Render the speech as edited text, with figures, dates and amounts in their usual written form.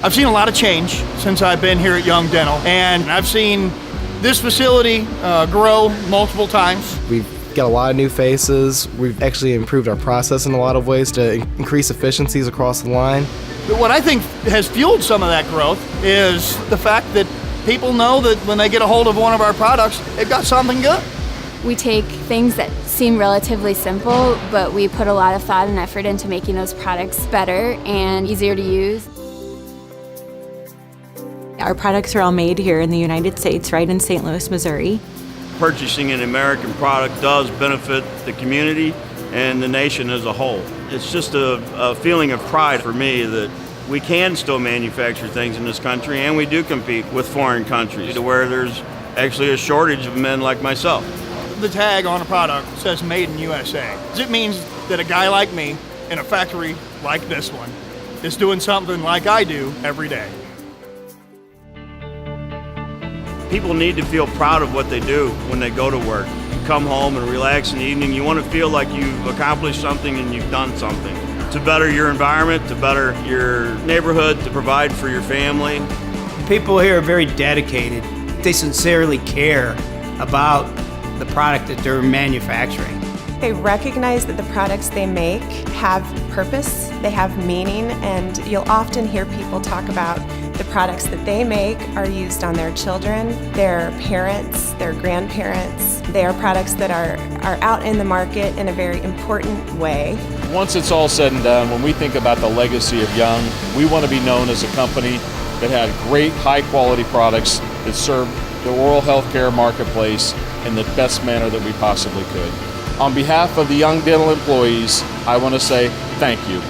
I've seen a lot of change since I've been here at Young Dental, and I've seen this facility grow multiple times. We've got a lot of new faces. We've actually improved our process in a lot of ways to increase efficiencies across the line. But what I think has fueled some of that growth is the fact that people know that when they get a hold of one of our products, they've got something good. We take things that seem relatively simple, but we put a lot of thought and effort into making those products better and easier to use. Our products are all made here in the United States, right in St. Louis, Missouri. Purchasing an American product does benefit the community and the nation as a whole. It's just a feeling of pride for me that we can still manufacture things in this country, and we do compete with foreign countries to where there's actually a shortage of men like myself. The tag on a product says Made in USA. It means that a guy like me in a factory like this one is doing something like I do every day. People need to feel proud of what they do when they go to work. You come home and relax in the evening, you want to feel like you've accomplished something and you've done something. To better your environment, to better your neighborhood, to provide for your family. People here are very dedicated. They sincerely care about the product that they're manufacturing. They recognize that the products they make have purpose, they have meaning, and you'll often hear people talk about the products that they make are used on their children, their parents, their grandparents. They are products that are out in the market in a very important way. Once it's all said and done, when we think about the legacy of Young, we want to be known as a company that had great high-quality products that served the oral health care marketplace in the best manner that we possibly could. On behalf of the Young Dental employees, I want to say thank you.